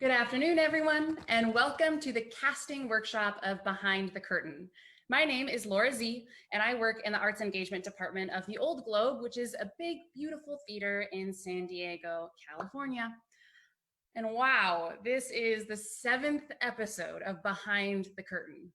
Good afternoon, everyone, and welcome to the casting workshop of Behind the Curtain. My name is Laura Z, and I work in the Arts Engagement Department of the Old Globe, which is a big, beautiful theater in San Diego, California. And wow, this is the 7th episode of Behind the Curtain.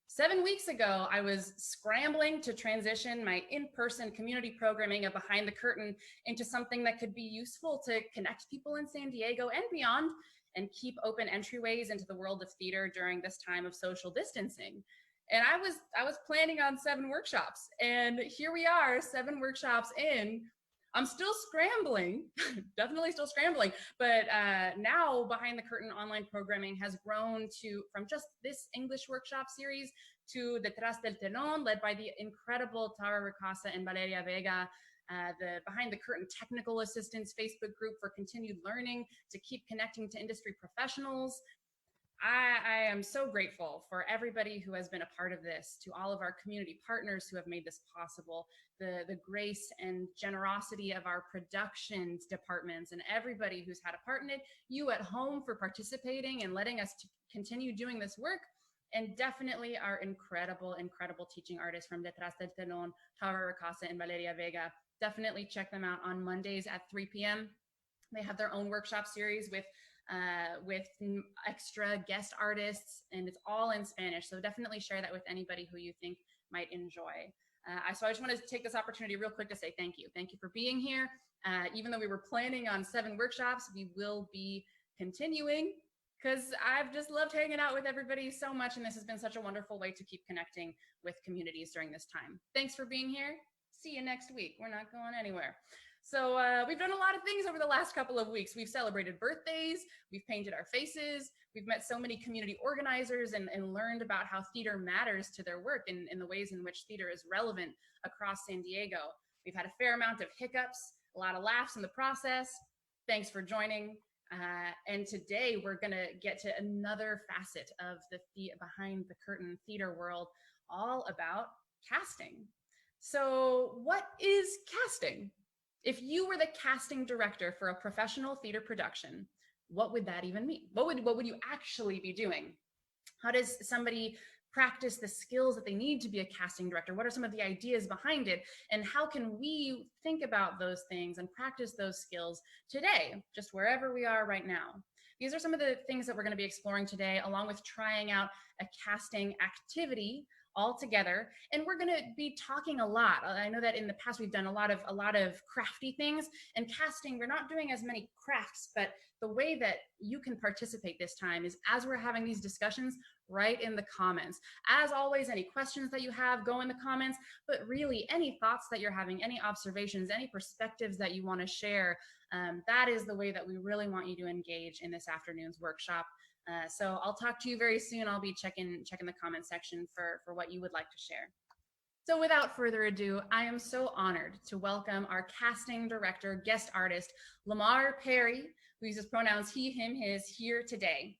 7 weeks ago, I was scrambling to transition my in-person community programming of Behind the Curtain into something that could be useful to connect people in San Diego and beyond, and keep open entryways into the world of theater during this time of social distancing. And I was planning on 7 workshops, and here we are, 7 workshops in. I'm still scrambling, definitely still scrambling, but now Behind the Curtain online programming has grown from just this English workshop series to the Detrás del Telón, led by the incredible Tara Ricasa and Valeria Vega, the Behind the Curtain Technical Assistance Facebook group for continued learning to keep connecting to industry professionals. I am so grateful for everybody who has been a part of this, to all of our community partners who have made this possible, the grace and generosity of our productions departments and everybody who's had a part in it, you at home for participating and letting us continue doing this work, and definitely our incredible, incredible teaching artists from Detrás del Telón, Tara Ricasa and Valeria Vega. Definitely check them out on Mondays at 3 p.m. They have their own workshop series with extra guest artists, and it's all in Spanish. So definitely share that with anybody who you think might enjoy. So I just wanted to take this opportunity real quick to say thank you. Thank you for being here. Even though we were planning on 7 workshops, we will be continuing because I've just loved hanging out with everybody so much. And this has been such a wonderful way to keep connecting with communities during this time. Thanks for being here. See you next week. We're not going anywhere. So we've done a lot of things over the last couple of weeks. We've celebrated birthdays, we've painted our faces, we've met so many community organizers and learned about how theater matters to their work and the ways in which theater is relevant across San Diego. We've had a fair amount of hiccups, a lot of laughs in the process. Thanks for joining. And today we're gonna get to another facet of the Behind the Curtain theater world, all about casting. So what is casting? If you were the casting director for a professional theater production, what would that even mean? What would you actually be doing? How does somebody practice the skills that they need to be a casting director? What are some of the ideas behind it? And how can we think about those things and practice those skills today, just wherever we are right now? These are some of the things that we're going to be exploring today, along with trying out a casting activity all together. And we're going to be talking a lot. I know that in the past we've done a lot of crafty things, and casting, we're not doing as many crafts, but the way that you can participate this time is as we're having these discussions, right in the comments. As always, any questions that you have, go in the comments, but really any thoughts that you're having, any observations, any perspectives that you want to share, that is the way that we really want you to engage in this afternoon's workshop. So I'll talk to you very soon. I'll be checking the comment section for what you would like to share. So without further ado, I am so honored to welcome our casting director, guest artist, Lamar Perry, who uses pronouns he, him, his, here today.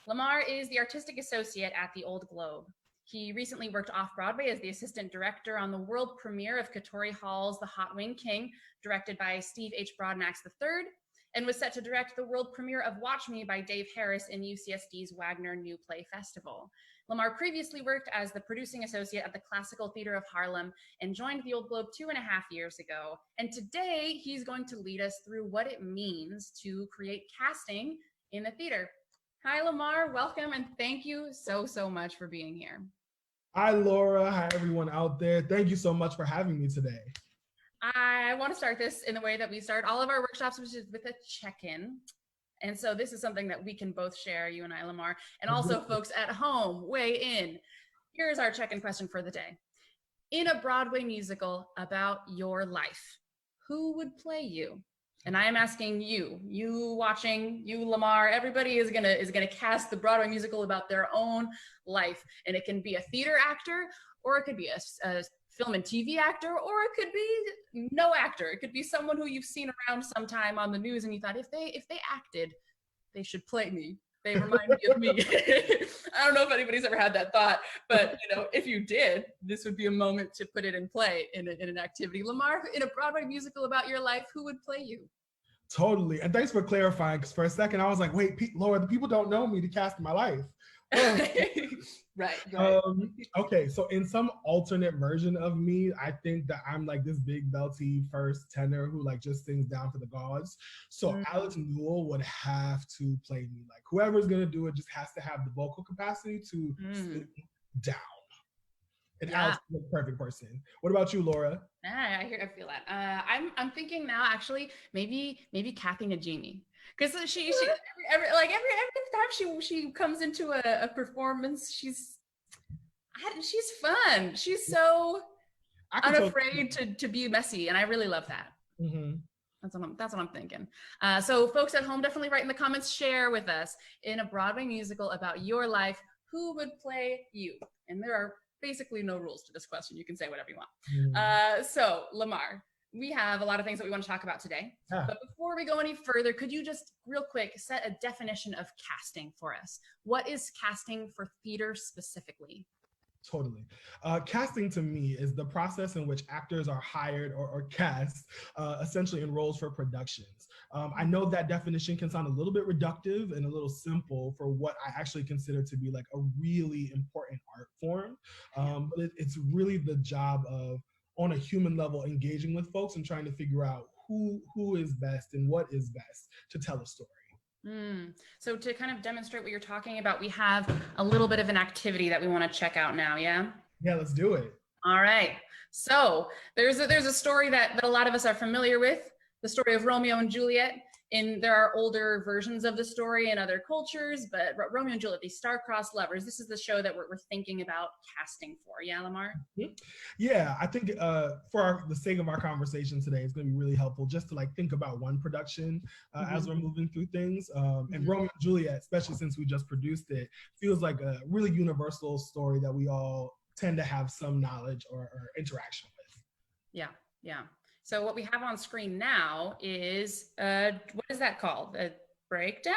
Lamar is the artistic associate at the Old Globe. He recently worked off-Broadway as the assistant director on the world premiere of Katori Hall's The Hot Wing King, directed by Steve H. Broadnax III, and was set to direct the world premiere of Watch Me by Dave Harris in UCSD's Wagner New Play Festival. Lamar previously worked as the producing associate at the Classical Theater of Harlem and joined the Old Globe 2.5 years ago. And today he's going to lead us through what it means to create casting in the theater. Hi, Lamar, welcome, and thank you so much for being here. Hi, Laura. Hi, everyone out there. Thank you so much for having me today. I want to start this in the way that we start all of our workshops, which is with a check-in. And so this is something that we can both share, you and I, Lamar, and also folks at home, weigh in. Here's our check-in question for the day. In a Broadway musical about your life, who would play you? And I am asking you watching, you, Lamar, everybody is gonna cast the Broadway musical about their own life. And it can be a theater actor, or it could be a film and TV actor, or it could be no actor. It could be someone who you've seen around sometime on the news and you thought, if they acted, they should play me. They remind me of me. I don't know if anybody's ever had that thought, but if you did, this would be a moment to put it in play in an activity. Lamar, in a Broadway musical about your life, who would play you? Totally. And thanks for clarifying, because for a second I was like, wait, Laura, the people don't know me to cast in my life. Right. Okay, so in some alternate version of me, I think that I'm like this big belty first tenor who like just sings down for the gods. So Alex Newell would have to play me. Like whoever's gonna do it just has to have the vocal capacity to sing down. And Alex is the perfect person. What about you, Laura? I feel that. I'm thinking now actually maybe Kathy Najimy, because she every time she comes into a performance, she's fun. She's so unafraid to be messy, and I really love that. Mm-hmm. That's what I'm thinking. So folks at home, definitely write in the comments, share with us in a Broadway musical about your life, who would play you? And there are basically no rules to this question. You can say whatever you want. So Lamar, we have a lot of things that we want to talk about today. But before we go any further, could you just real quick set a definition of casting for us? What is casting for theater specifically? Totally. Casting to me is the process in which actors are hired or cast essentially in roles for productions. I know that definition can sound a little bit reductive and a little simple for what I actually consider to be like a really important art form. But it's really the job of, on a human level, engaging with folks and trying to figure out who is best and what is best to tell a story. So to kind of demonstrate what you're talking about, we have a little bit of an activity that we want to check out now, yeah? Yeah, let's do it. All right. So there's a story that a lot of us are familiar with, the story of Romeo and Juliet. And there are older versions of the story in other cultures, but Romeo and Juliet, these star-crossed lovers, this is the show that we're thinking about casting for. Yeah, Lamar? Yeah, I think for the sake of our conversation today, it's going to be really helpful just to like think about one production as we're moving through things. And Romeo and Juliet, especially since we just produced it, feels like a really universal story that we all tend to have some knowledge or interaction with. Yeah. So what we have on screen now is, what is that called? A breakdown?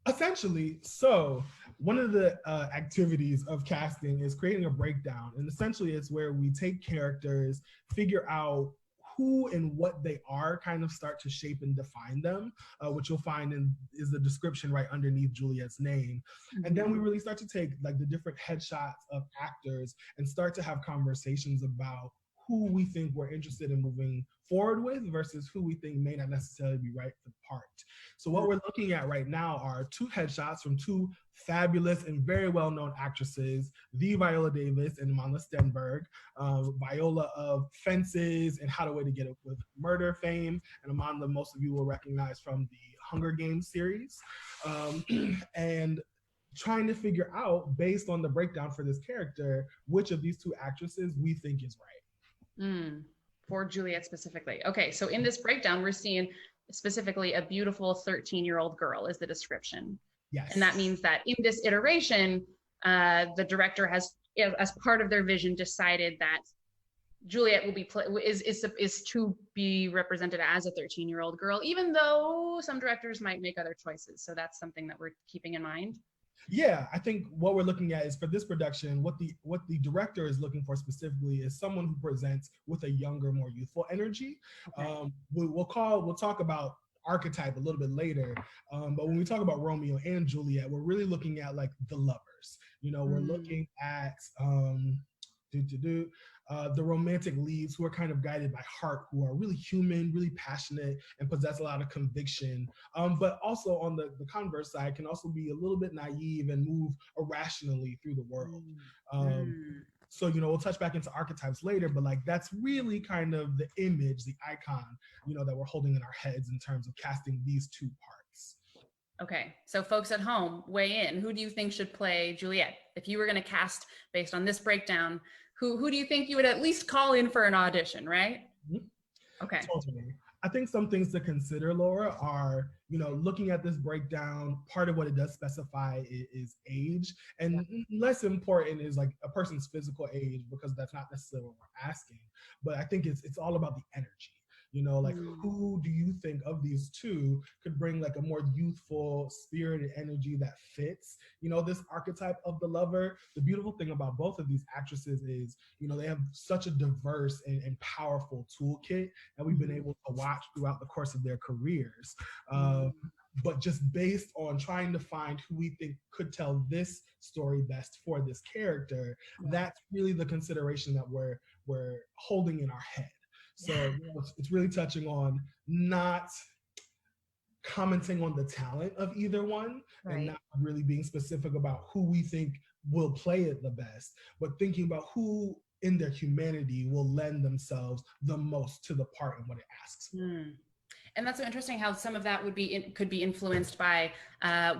Essentially, so one of the activities of casting is creating a breakdown. And essentially it's where we take characters, figure out who and what they are, kind of start to shape and define them, which you'll find is the description right underneath Juliet's name. And then we really start to take like the different headshots of actors and start to have conversations about who we think we're interested in moving forward with versus who we think may not necessarily be right for the part. So what we're looking at right now are two headshots from two fabulous and very well-known actresses, the Viola Davis and Amanda Stenberg. Viola of Fences and How to Way to Get It with Murder fame, and Amanda, most of you will recognize from the Hunger Games series. And trying to figure out, based on the breakdown for this character, which of these two actresses we think is right. For Juliet specifically. Okay, so in this breakdown, we're seeing specifically a beautiful 13-year-old girl is the description. Yes. And that means that in this iteration, the director has, as part of their vision, decided that Juliet will be is to be represented as a 13-year-old girl, even though some directors might make other choices. So that's something that we're keeping in mind. Yeah, I think what we're looking at is for this production, what the director is looking for specifically is someone who presents with a younger, more youthful energy. Okay. We'll talk about archetype a little bit later, but when we talk about Romeo and Juliet, we're really looking at like the lovers. You know, we're looking at the romantic leads who are kind of guided by heart, who are really human, really passionate, and possess a lot of conviction. But also on the converse side, can also be a little bit naive and move irrationally through the world. So, you know, we'll touch back into archetypes later, but like that's really kind of the image, the icon, you know, that we're holding in our heads in terms of casting these two parts. Okay, so folks at home, weigh in. Who do you think should play Juliet? If you were going to cast based on this breakdown, who do you think you would at least call in for an audition, right? Okay. Totally. I think some things to consider, Laura, are, you know, looking at this breakdown, part of what it does specify is age, and less important is like a person's physical age, because that's not necessarily what we're asking. But I think it's all about the energy. You know, like who do you think of these two could bring like a more youthful spirit and energy that fits, you know, this archetype of the lover? The beautiful thing about both of these actresses is, you know, they have such a diverse and powerful toolkit that we've been able to watch throughout the course of their careers. But just based on trying to find who we think could tell this story best for this character, that's really the consideration that we're holding in our head. So you know, it's really touching on not commenting on the talent of either one, and not really being specific about who we think will play it the best, but thinking about who in their humanity will lend themselves the most to the part and what it asks for. And that's so interesting how some of that could be influenced by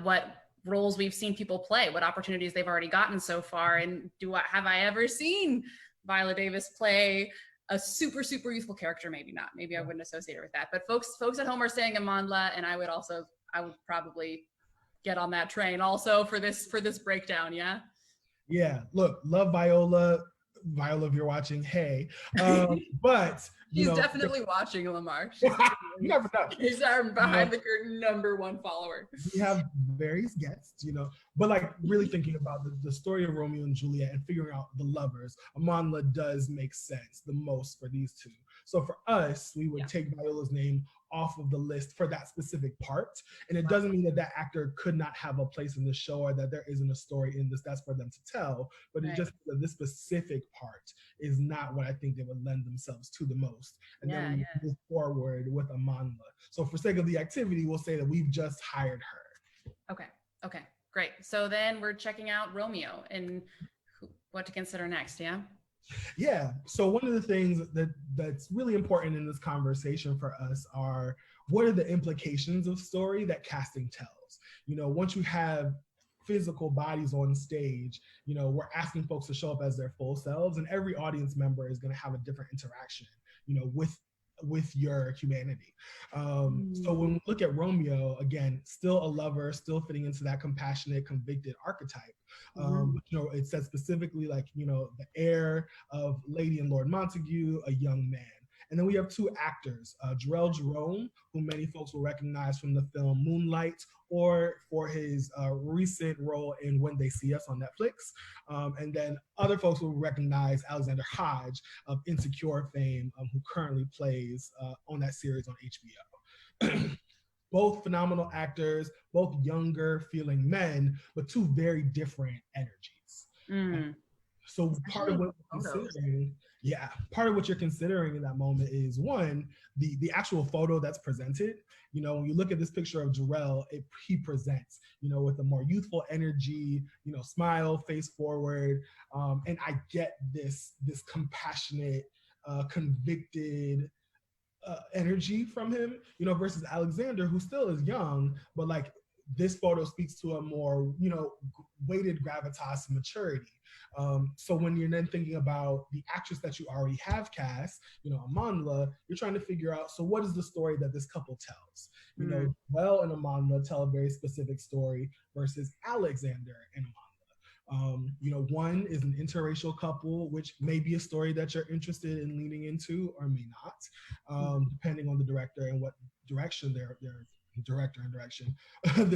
what roles we've seen people play, what opportunities they've already gotten so far. And have I ever seen Viola Davis play a super youthful character? Maybe not. Maybe I wouldn't associate her with that. But folks at home are saying Amandla, and I would probably get on that train also for this breakdown. Yeah. Yeah. Look, love Viola. Viola, if you're watching, hey. But he's definitely watching, Lamar. You never know. He's our behind the curtain #1 follower. We have various guests, you know, but like really thinking about the story of Romeo and Juliet and figuring out the lovers, Amandla does make sense the most for these two. So for us, we would take Viola's name off of the list for that specific part. And it doesn't mean that that actor could not have a place in the show or that there isn't a story in this that's for them to tell, but it just that this specific part is not what I think they would lend themselves to the most. And then we move forward with Amandla. So for sake of the activity, we'll say that we've just hired her. Okay, great. So then we're checking out Romeo and what to consider next, Yeah, so one of the things that's really important in this conversation for us are what are the implications of story that casting tells? You know, once you have physical bodies on stage, you know, we're asking folks to show up as their full selves, and every audience member is going to have a different interaction, you know, with your humanity. So when we look at Romeo, again, still a lover, still fitting into that compassionate, convicted archetype. You know, it says specifically like, you know, the heir of Lady and Lord Montague, a young man. And then we have two actors, Drell Jerome, who many folks will recognize from the film Moonlight, or for his recent role in When They See Us on Netflix. And then other folks will recognize Alexander Hodge of Insecure fame, who currently plays on that series on HBO. Both phenomenal actors, both younger feeling men, but two very different energies. So part of what we're considering, part of what you're considering in that moment is one, the actual photo that's presented. You know, when you look at this picture of Darrell, he presents, you know, with a more youthful energy, you know, smile, face forward. And I get this compassionate, convicted energy from him, you know, versus Alexander, who still is young, but like this photo speaks to a more, you know, weighted gravitas and maturity. So when you're then thinking about the actress that you already have cast, you know, Amandla, you're trying to figure out, so what is the story that this couple tells? You know, Well and Amandla tell a very specific story versus Alexander and Amandla. You know, one is an interracial couple, which may be a story that you're interested in leaning into or may not, depending on the director and what direction they're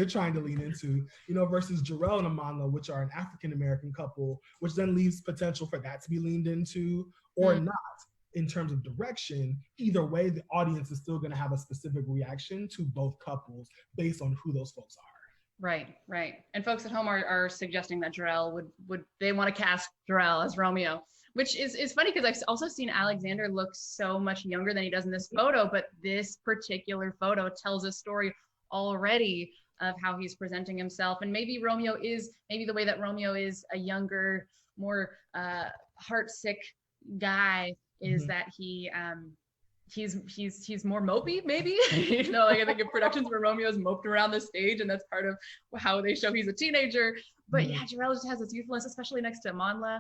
trying to lean into, you know, versus Darrell and Amandla, which are an African-American couple, which then leaves potential for that to be leaned into or not in terms of direction. Either way, the audience is still going to have a specific reaction to both couples based on who those folks are. Right. And folks at home are suggesting that Drell would they want to cast Drell as Romeo, which is funny because I've also seen Alexander look so much younger than he does in this photo, but this particular photo tells a story already of how he's presenting himself. And maybe the way that Romeo is a younger, more heartsick guy is that he's more mopey, maybe. You know, like I think in productions where Romeo's moped around the stage, and that's part of how they show he's a teenager. But Darrell just has this youthfulness, especially next to Amandla.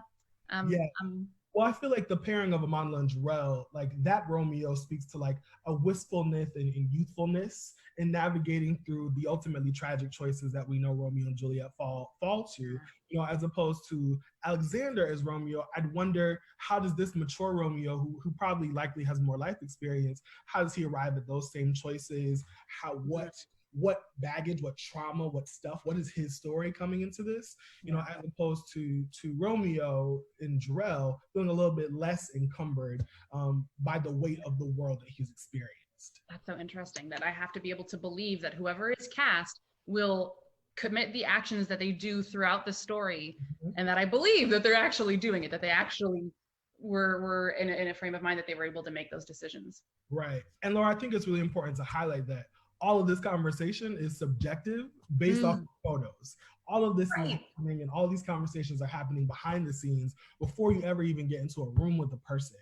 I'm Well, I feel like the pairing of Amandla and Drell, like that Romeo speaks to like a wistfulness and youthfulness in navigating through the ultimately tragic choices that we know Romeo and Juliet fall to, as opposed to Alexander as Romeo. I'd wonder, how does this mature Romeo, who probably likely has more life experience, how does he arrive at those same choices? What baggage, what trauma, what stuff, what is his story coming into this, as opposed to Romeo and Drell feeling a little bit less encumbered by the weight of the world that he's experienced. That's so interesting, that I have to be able to believe that whoever is cast will commit the actions that they do throughout the story, and that I believe that they're actually doing it, that they actually were in a frame of mind that they were able to make those decisions. Right. And Laura, I think it's really important to highlight that all of this conversation is subjective based off of photos. All of this is happening, and all these conversations are happening behind the scenes before you ever even get into a room with the person.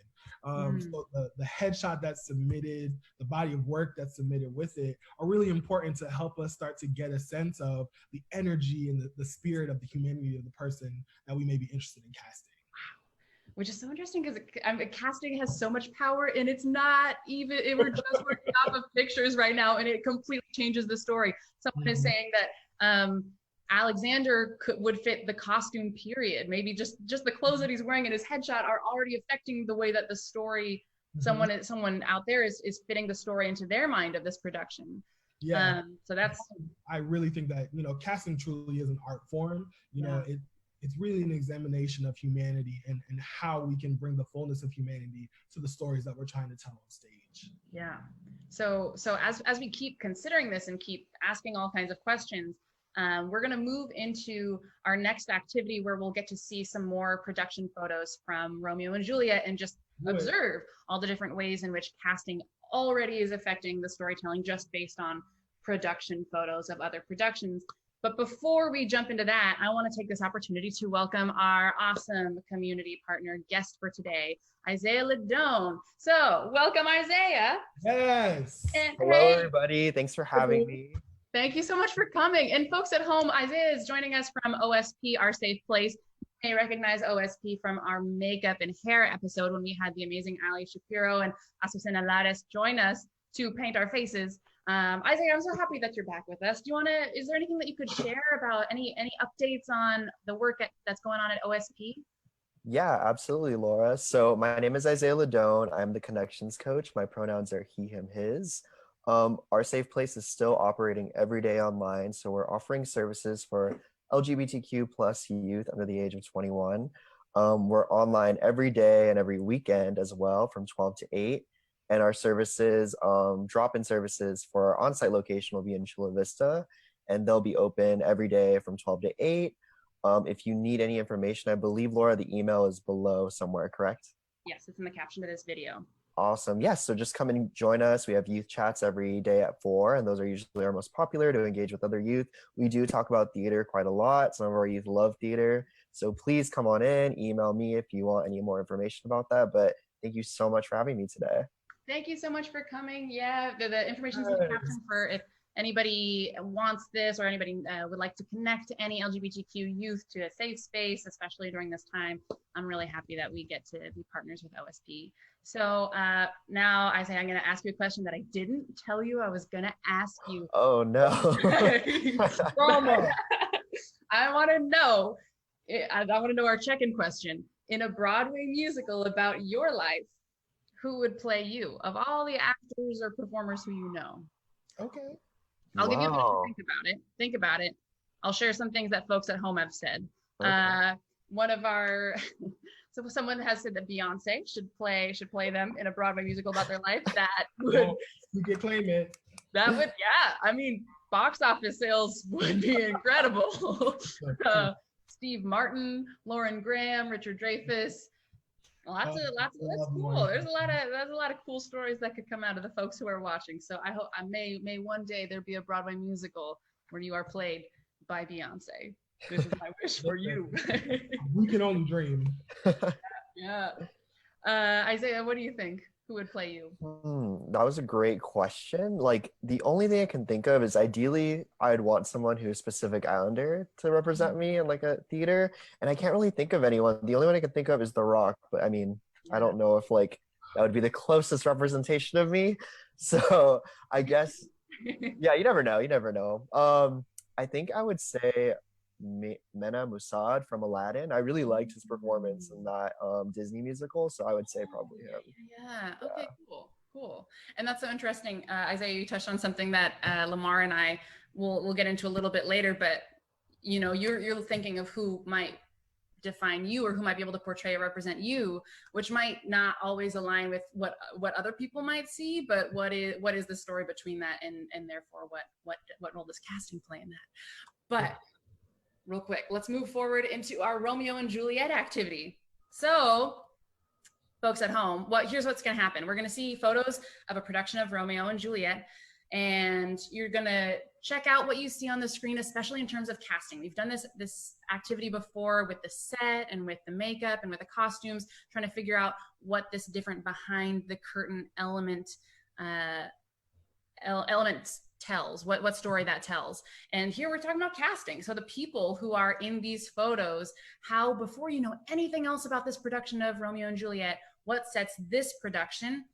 So the headshot that's submitted, the body of work that's submitted with it, are really important to help us start to get a sense of the energy and the spirit of the humanity of the person that we may be interested in casting. Which is so interesting, because casting has so much power, and it's not even, we're just working off of pictures right now, and it completely changes the story. Someone is saying that Alexander would fit the costume period. Maybe just the clothes that he's wearing in his headshot are already affecting the way that the story, someone out there is fitting the story into their mind of this production. Yeah. So that's, I really think that, casting truly is an art form. It's really an examination of humanity and how we can bring the fullness of humanity to the stories that we're trying to tell on stage. Yeah. So as we keep considering this and keep asking all kinds of questions, we're going to move into our next activity, where we'll get to see some more production photos from Romeo and Juliet and just observe all the different ways in which casting already is affecting the storytelling just based on production photos of other productions. But before we jump into that, I want to take this opportunity to welcome our awesome community partner guest for today, Isaiah Ladone. So welcome, Isaiah. Yes. And hello, everybody. Thanks for having me. Thank you so much for coming. And folks at home, Isaiah is joining us from OSP, Our Safe Place. You may recognize OSP from our makeup and hair episode, when we had the amazing Ali Shapiro and Azucena Lares join us to paint our faces. Isaiah, I'm so happy that you're back with us. Is there anything that you could share about any updates on the work that's going on at OSP? Yeah, absolutely, Laura. So my name is Isaiah Ladone. I'm the connections coach. My pronouns are he, him, his. Our Safe Place is still operating every day online. So we're offering services for LGBTQ plus youth under the age of 21. We're online every day and every weekend as well, from 12 to 8. And our services, drop-in services for our on-site location will be in Chula Vista, and they'll be open every day from 12 to 8. If you need any information, I believe, Laura, the email is below somewhere, correct? Yes, it's in the caption to this video. Awesome. Yes, so just come and join us. We have youth chats every day at 4, and those are usually our most popular to engage with other youth. We do talk about theater quite a lot. Some of our youth love theater. So please come on in, email me if you want any more information about that. But thank you so much for having me today. Thank you so much for coming. Yeah, the information's in the caption for if anybody wants this, or anybody would like to connect to any LGBTQ youth to a safe space, especially during this time. I'm really happy that we get to be partners with OSP. So now, Isaiah, I'm going to ask you a question that I didn't tell you I was going to ask you. Oh, no. I want to know our check-in question. In a Broadway musical about your life, who would play you of all the actors or performers who you know? Okay. I'll give you a minute to think about it. I'll share some things that folks at home have said. Okay. So someone has said that Beyonce should play them in a Broadway musical about their life. That would, you can claim it. That would, yeah. I mean, box office sales would be incredible. Steve Martin, Lauren Graham, Richard Dreyfuss. Lots of that's cool. There's a lot of cool stories that could come out of the folks who are watching. So I hope may one day there be a Broadway musical where you are played by Beyonce. This is my wish for you. We can only dream. Yeah. Isaiah, what do you think? Who would play you? That was a great question. Like the only thing I can think of is ideally I'd want someone who's Pacific Islander to represent me in like a theater, and I can't really think of anyone. The only one I can think of is The Rock, but I mean, I don't know if like that would be the closest representation of me. So I guess, yeah, you never know. You never know. I think I would say Mena Musad from Aladdin. I really liked his performance in that Disney musical, so I would say probably him. Yeah. Okay. Cool. And that's so interesting, Isaiah. You touched on something that Lamar and I will get into a little bit later. But you know, you're thinking of who might define you or who might be able to portray or represent you, which might not always align with what other people might see. But what is the story between that, and therefore what role does casting play in that? But real quick, let's move forward into our Romeo and Juliet activity. So, folks at home, here's what's going to happen. We're going to see photos of a production of Romeo and Juliet, and you're going to check out what you see on the screen, especially in terms of casting. We've done this activity before with the set and with the makeup and with the costumes, trying to figure out what this different behind the curtain element tells, what story that tells. And here we're talking about casting. So the people who are in these photos, how, before you know anything else about this production of Romeo and Juliet, what sets this production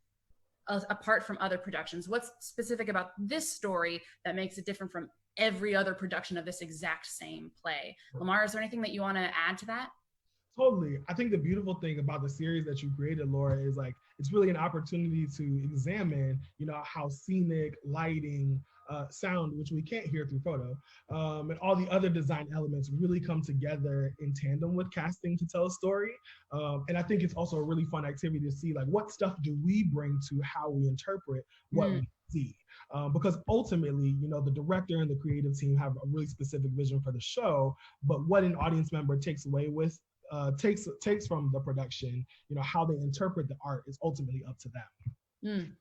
apart from other productions? What's specific about this story that makes it different from every other production of this exact same play? Lamar, is there anything that you want to add to that? Totally. I think the beautiful thing about the series that you created, Laura, is like it's really an opportunity to examine, you know, how scenic, lighting, sound, which we can't hear through photo, and all the other design elements really come together in tandem with casting to tell a story. And I think it's also a really fun activity to see like what stuff do we bring to how we interpret what we see. Because ultimately, you know, the director and the creative team have a really specific vision for the show, but what an audience member takes away with takes from the production, you know, how they interpret the art is ultimately up to them.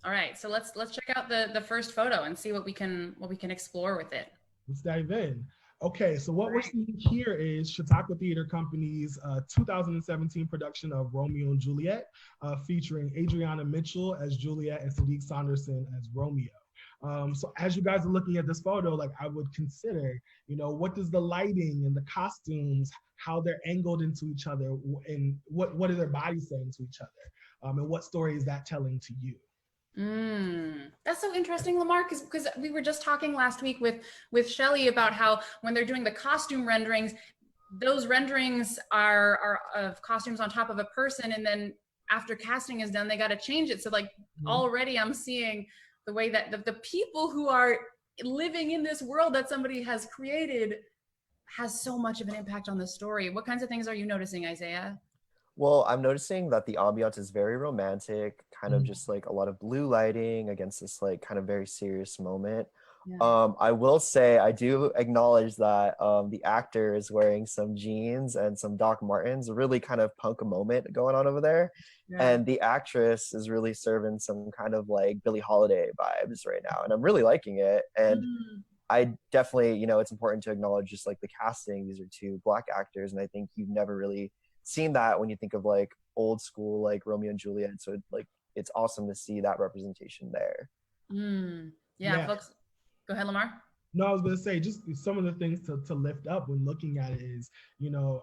All right, so let's check out the first photo and see what we can explore with it. Let's dive in. Okay, so what we're seeing here is Chautauqua Theater Company's 2017 production of Romeo and Juliet, featuring Adriana Mitchell as Juliet and Sadiq Saunderson as Romeo. So as you guys are looking at this photo, like I would consider, you know, what does the lighting and the costumes, how they're angled into each other, and what are their bodies saying to each other, and what story is that telling to you? That's so interesting, Lamar, because we were just talking last week with Shelley about how when they're doing the costume renderings, those renderings are of costumes on top of a person, and then after casting is done, they got to change it. So like already I'm seeing the way that the people who are living in this world that somebody has created has so much of an impact on the story. What kinds of things are you noticing, Isaiah? Well, I'm noticing that the ambiance is very romantic, kind of just like a lot of blue lighting against this like kind of very serious moment. Yeah. I will say I do acknowledge that the actor is wearing some jeans and some Doc Martens, a really kind of punk moment going on over there. Yeah. And the actress is really serving some kind of like Billie Holiday vibes right now. And I'm really liking it. And I definitely, you know, it's important to acknowledge just like the casting. These are two Black actors. And I think you've never really seen that when you think of like old school, like Romeo and Juliet. So like, it's awesome to see that representation there. Yeah, folks. Go ahead, Lamar. No, I was going to say just some of the things to lift up when looking at it is, you know,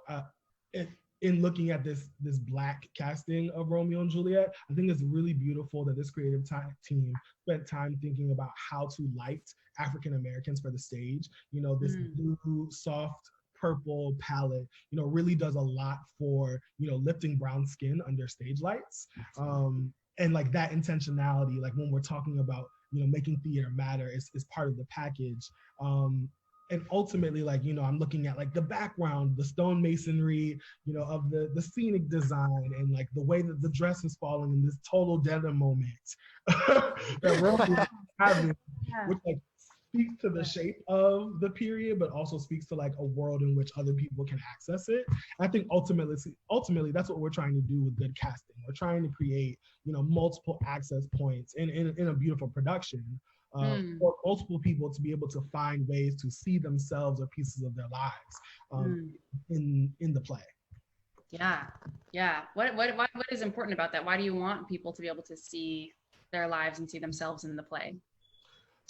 in looking at this Black casting of Romeo and Juliet, I think it's really beautiful that this creative team spent time thinking about how to light African Americans for the stage. You know, this blue, soft, purple palette, you know, really does a lot for, you know, lifting brown skin under stage lights. And like that intentionality, like when we're talking about, you know, making theater matter is part of the package. And ultimately, like, you know, I'm looking at like the background, the stonemasonry, you know, of the scenic design and like the way that the dress is falling in this total denim moment that Romeo is having, which like speaks to the shape of the period, but also speaks to like a world in which other people can access it. And I think ultimately that's what we're trying to do with good casting. We're trying to create, you know, multiple access points in a beautiful production for multiple people to be able to find ways to see themselves or pieces of their lives in the play. Yeah. What is important about that? Why do you want people to be able to see their lives and see themselves in the play?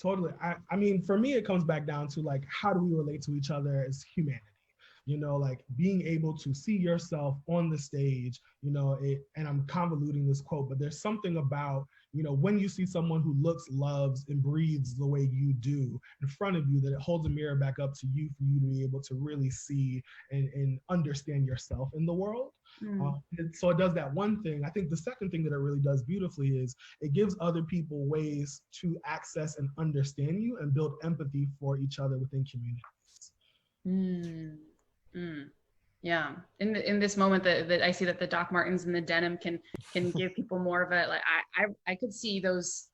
Totally. I mean, for me, it comes back down to like, how do we relate to each other as humanity? You know, like being able to see yourself on the stage, you know, and I'm convoluting this quote, but there's something about, you know, when you see someone who looks, loves, and breathes the way you do in front of you, that it holds a mirror back up to you for you to be able to really see and understand yourself in the world. And so it does that one thing. I think the second thing that it really does beautifully is it gives other people ways to access and understand you and build empathy for each other within communities. Mm. Mm. Yeah. In this moment that I see that the Doc Martens and the denim can give people more of a like I could see those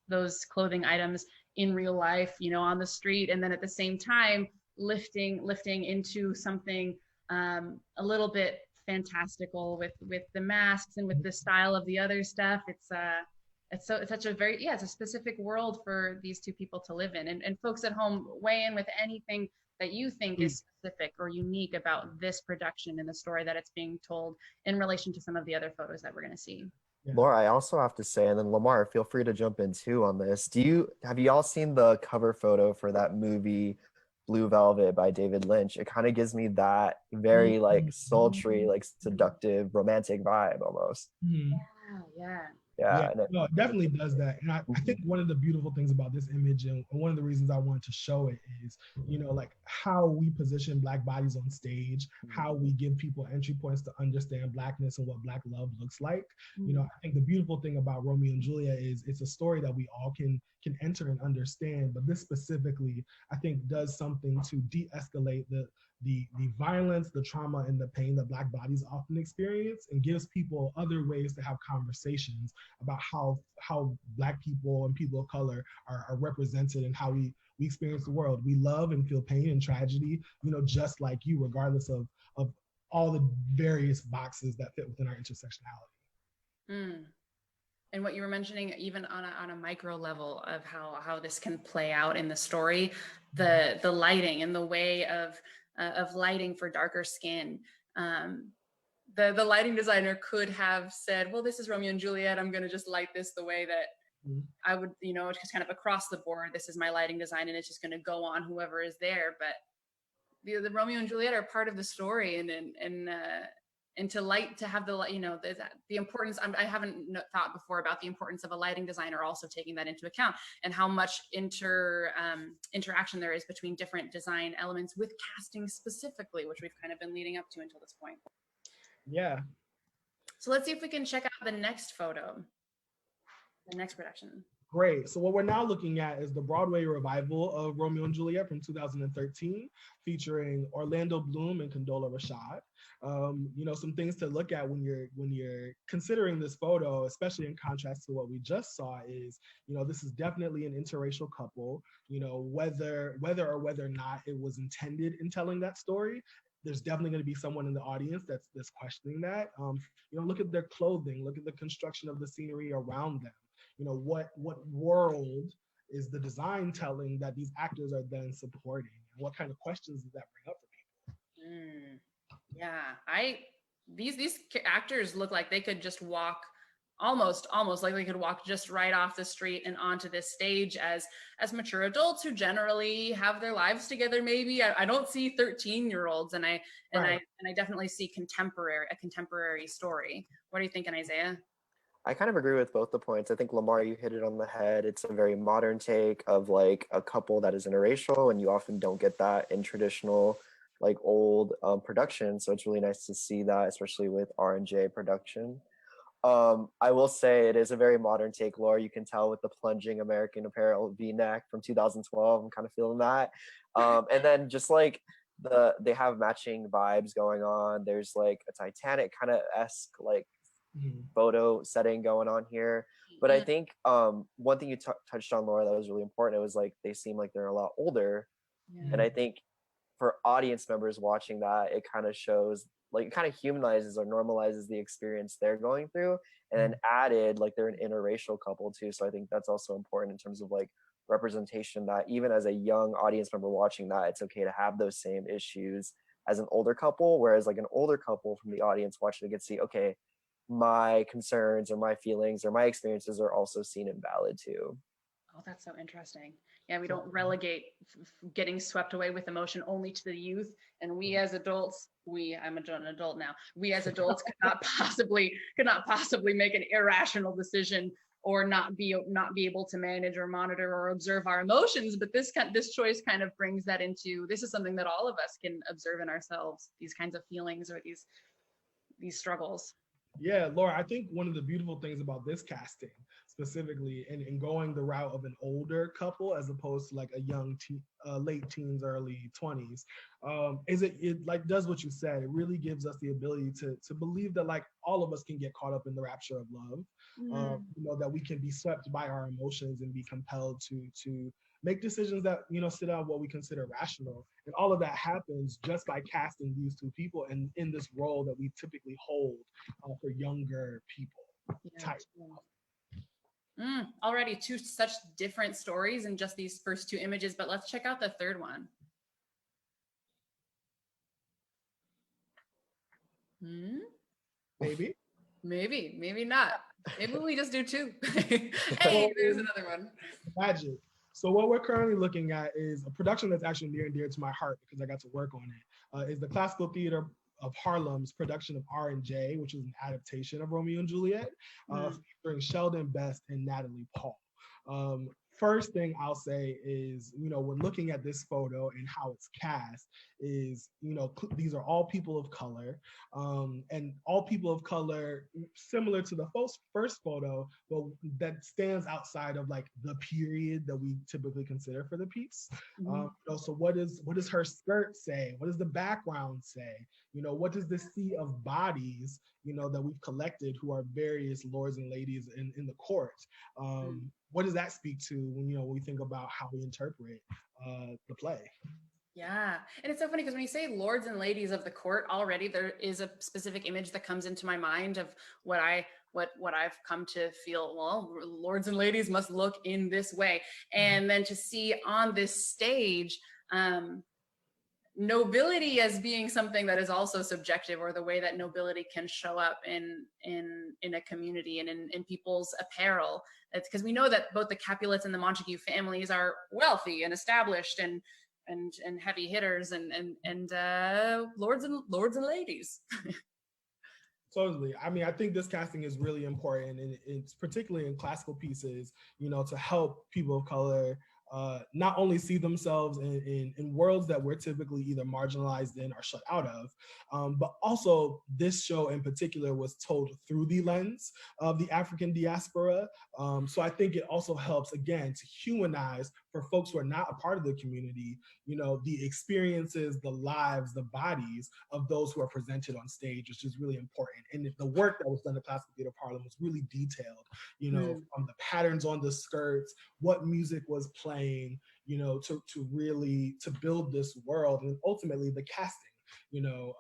clothing items in real life, you know, on the street, and then at the same time lifting into something a little bit fantastical with the masks and with the style of the other stuff. It's such a very, yeah, it's a specific world for these two people to live in. And folks at home, weigh in with anything that you think is specific or unique about this production and the story that it's being told in relation to some of the other photos that we're going to see. Yeah. Laura, I also have to say, and then Lamar, feel free to jump in too on this. Have you all seen the cover photo for that movie Blue Velvet by David Lynch? It kind of gives me that very like sultry, like seductive, romantic vibe almost. Yeah. Yeah, Yeah. no, it definitely does that. And I think one of the beautiful things about this image and one of the reasons I wanted to show it is, you know, like how we position Black bodies on stage, how we give people entry points to understand Blackness and what Black love looks like. You know, I think the beautiful thing about Romeo and Juliet is it's a story that we all can enter and understand, but this specifically, I think, does something to de-escalate the violence, the trauma, and the pain that Black bodies often experience, and gives people other ways to have conversations about how Black people and people of color are represented and how we experience the world. We love and feel pain and tragedy, you know, just like you, regardless of all the various boxes that fit within our intersectionality. And what you were mentioning, even on a micro level of how this can play out in the story, the lighting and the way of lighting for darker skin. The lighting designer could have said, well, this is Romeo and Juliet. I'm going to just light this the way that I would, you know, just kind of across the board. This is my lighting design, and it's just going to go on whoever is there. But the Romeo and Juliet are part of the story, and to have the, you know, the importance. I haven't thought before about the importance of a lighting designer also taking that into account, and how much interaction there is between different design elements with casting specifically, which we've kind of been leading up to until this point. Yeah. So let's see if we can check out the next photo, the next production. Great. So what we're now looking at is the Broadway revival of Romeo and Juliet from 2013, featuring Orlando Bloom and Condola Rashad. You know, some things to look at when you're considering this photo, especially in contrast to what we just saw, is, you know, this is definitely an interracial couple. You know, whether or not it was intended in telling that story, there's definitely going to be someone in the audience that's questioning that. You know, look at their clothing, look at the construction of the scenery around them. You know, what world is the design telling that these actors are then supporting? And what kind of questions does that bring up for people? Yeah, these actors look like they could just walk almost like they could walk just right off the street and onto this stage as mature adults who generally have their lives together. Maybe I don't see 13-year-olds, and I definitely see a contemporary story. What are you thinking, Isaiah? I kind of agree with both the points. I think, Lamar, you hit it on the head. It's a very modern take of like a couple that is interracial, and you often don't get that in traditional like old production. So it's really nice to see that, especially with R&J production. I will say it is a very modern take, Laura. You can tell with the plunging American Apparel V-neck from 2012. I'm kind of feeling that. And then just like they have matching vibes going on. There's like a Titanic kind of esque like photo setting going on here. But I think one thing you touched on, Laura, that was really important. It was like they seem like they're a lot older. And I think for audience members watching that, it kind of shows, like, it kind of humanizes or normalizes the experience they're going through. And then added, like, they're an interracial couple too. So I think that's also important in terms of like representation, that even as a young audience member watching that, it's okay to have those same issues as an older couple, whereas like an older couple from the audience watching, they could see, okay, my concerns or my feelings or my experiences are also seen and valid too. Oh, that's so interesting. Yeah, we don't relegate getting swept away with emotion only to the youth. And we as adults, I'm an adult now. We as adults could not possibly make an irrational decision or not be able to manage or monitor or observe our emotions. But this choice kind of brings that into, this is something that all of us can observe in ourselves, these kinds of feelings or these struggles. Yeah, Laura, I think one of the beautiful things about this casting specifically and going the route of an older couple as opposed to like a young late teens, early 20s, is it like does what you said. It really gives us the ability to believe that like all of us can get caught up in the rapture of love, you know, that we can be swept by our emotions and be compelled to make decisions that, you know, sit out what we consider rational. And all of that happens just by casting these two people in this role that we typically hold for younger people. Already two such different stories in just these first two images, but let's check out the third one. Maybe not. Maybe we just do two. Hey, there's another one. Magic. So what we're currently looking at is a production that's actually near and dear to my heart because I got to work on it. Is the Classical Theater of Harlem's production of R&J, which is an adaptation of Romeo and Juliet, featuring Sheldon Best and Natalie Paul. First thing I'll say is, you know, when looking at this photo and how it's cast is, you know, these are all people of color, and all people of color similar to the first photo, but that stands outside of like the period that we typically consider for the piece. You know, so what does her skirt say? What does the background say? You know, what does this sea of bodies, you know, that we've collected who are various lords and ladies in the court? What does that speak to when, you know, we think about how we interpret the play? Yeah, and it's so funny because when you say lords and ladies of the court, already there is a specific image that comes into my mind of what I've come to feel. Well, lords and ladies must look in this way, and then to see on this stage nobility as being something that is also subjective, or the way that nobility can show up in a community and in people's apparel. It's because we know that both the Capulets and the Montague families are wealthy and established and heavy hitters and lords and ladies. Totally. I mean, I think this casting is really important, and it's particularly in classical pieces, you know, to help people of color not only see themselves in worlds that we're typically either marginalized in or shut out of, but also this show in particular was told through the lens of the African diaspora. So I think it also helps, again, to humanize for folks who are not a part of the community, you know, the experiences, the lives, the bodies of those who are presented on stage, which is really important. And the work that was done at Classical Theater of Harlem was really detailed, you know, from the patterns on the skirts, what music was playing, you know, to really to build this world, and ultimately the casting. You know,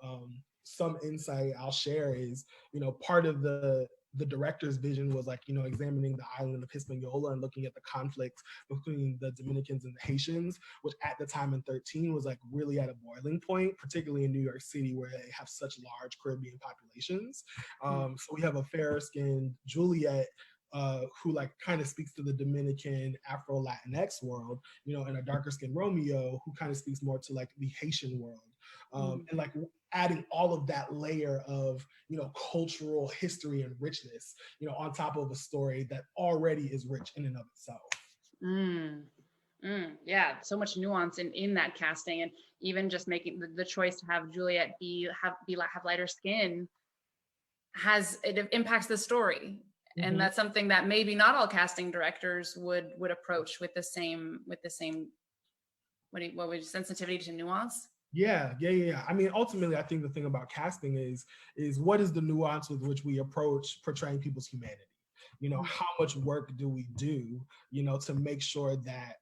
some insight I'll share is, you know, part of the director's vision was like, you know, examining the island of Hispaniola and looking at the conflict between the Dominicans and the Haitians, which at the time in 13 was like really at a boiling point, particularly in New York City where they have such large Caribbean populations. So we have a fair-skinned Juliet who like kind of speaks to the Dominican Afro-Latinx world, you know, and a darker skinned Romeo who kind of speaks more to like the Haitian world. And like adding all of that layer of, you know, cultural history and richness, you know, on top of a story that already is rich in and of itself. Yeah, so much nuance in that casting, and even just making the choice to have Juliet have lighter skin it impacts the story. And that's something that maybe not all casting directors would approach with the same what would sensitivity to nuance. Yeah. I mean, ultimately, I think the thing about casting is what is the nuance with which we approach portraying people's humanity? You know, how much work do we do, you know, to make sure that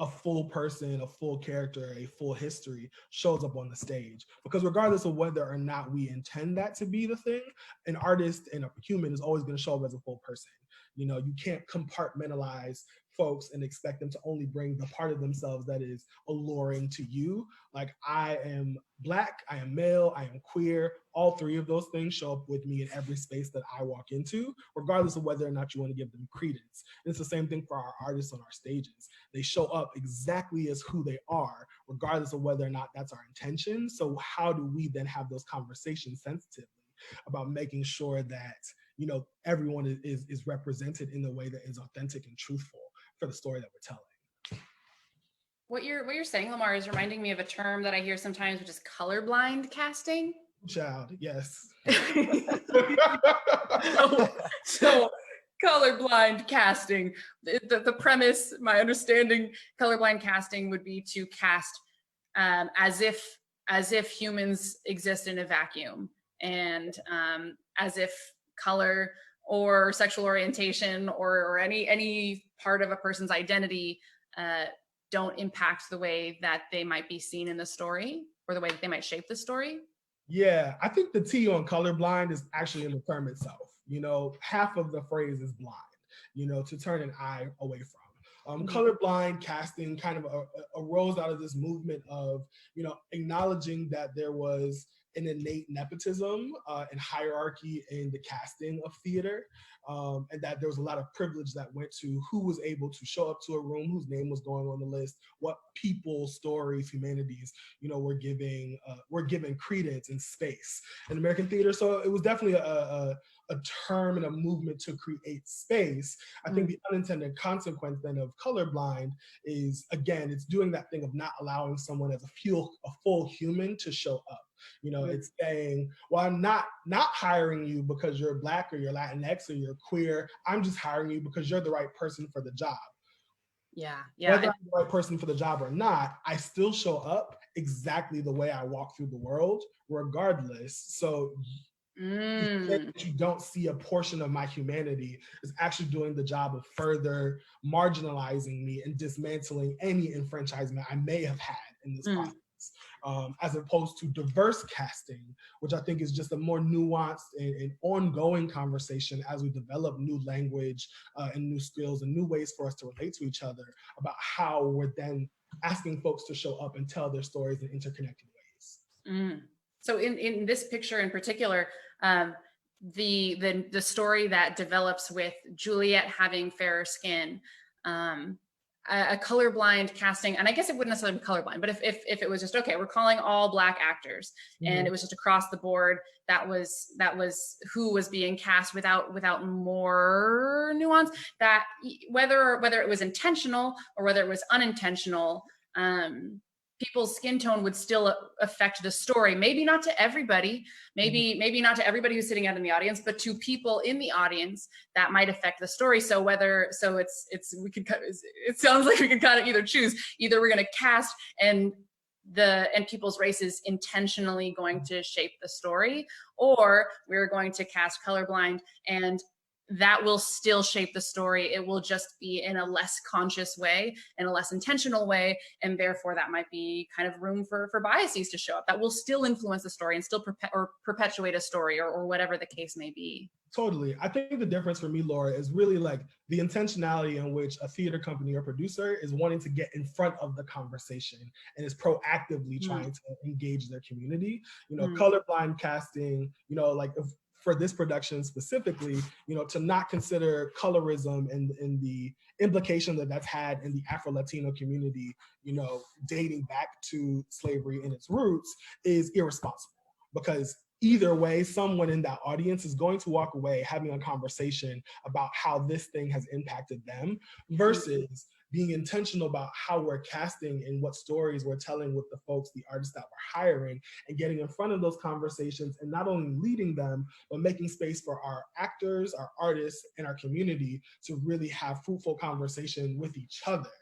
a full person, a full character, a full history shows up on the stage? Because regardless of whether or not we intend that to be the thing, an artist and a human is always going to show up as a full person. You know, you can't compartmentalize folks and expect them to only bring the part of themselves that is alluring to you. Like, I am Black, I am male, I am queer. All three of those things show up with me in every space that I walk into, regardless of whether or not you want to give them credence. And it's the same thing for our artists on our stages. They show up exactly as who they are, regardless of whether or not that's our intention. So how do we then have those conversations sensitively about making sure that, you know, everyone is represented in a way that is authentic and truthful for the story that we're telling? What you're saying, Lamar, is reminding me of a term that I hear sometimes, which is colorblind casting. Child, yes. so colorblind casting, the premise, my understanding, colorblind casting would be to cast as if humans exist in a vacuum, and as if color or sexual orientation or any part of a person's identity don't impact the way that they might be seen in the story or the way that they might shape the story. Yeah, I think the T on colorblind is actually in the term itself. You know, half of the phrase is blind, you know, to turn an eye away from. Colorblind casting kind of arose out of this movement of, you know, acknowledging that there was an innate nepotism and hierarchy in the casting of theater, and that there was a lot of privilege that went to who was able to show up to a room, whose name was going on the list, what people, stories, humanities, you know, were given credence and space in American theater. So it was definitely a term and a movement to create space. I think the unintended consequence then of colorblind is, again, it's doing that thing of not allowing someone as a full human to show up. You know, it's saying, well, I'm not hiring you because you're Black or you're Latinx or you're queer. I'm just hiring you because you're the right person for the job. Yeah. Whether I'm the right person for the job or not, I still show up exactly the way I walk through the world, regardless. So you don't see a portion of my humanity is actually doing the job of further marginalizing me and dismantling any enfranchisement I may have had in this process. As opposed to diverse casting, which I think is just a more nuanced and ongoing conversation as we develop new language and new skills and new ways for us to relate to each other about how we're then asking folks to show up and tell their stories in interconnected ways. So in this picture in particular, the story that develops with Juliet having fairer skin, a colorblind casting, and I guess it wouldn't necessarily be colorblind, but if it was just, okay, we're calling all Black actors, and it was just across the board, that was who was being cast without more nuance, that whether it was intentional or whether it was unintentional, people's skin tone would still affect the story. Maybe not to everybody, maybe not to everybody who's sitting out in the audience, but to people in the audience that might affect the story. So it sounds like we could kind of either choose, either we're going to cast and people's race is intentionally going to shape the story, or we're going to cast colorblind and that will still shape the story. It will just be in a less conscious way, in a less intentional way, and therefore that might be kind of room for biases to show up that will still influence the story and still perpetuate a story or whatever the case may be. Totally. I think the difference for me, Laura, is really like the intentionality in which a theater company or producer is wanting to get in front of the conversation and is proactively trying to engage their community. You know, colorblind casting, you know, like for this production specifically, you know, to not consider colorism and the implication that that's had in the Afro-Latino community, you know, dating back to slavery in its roots is irresponsible, because either way, someone in that audience is going to walk away having a conversation about how this thing has impacted them, versus being intentional about how we're casting and what stories we're telling with the folks, the artists that we're hiring, and getting in front of those conversations and not only leading them, but making space for our actors, our artists, and our community to really have fruitful conversation with each other,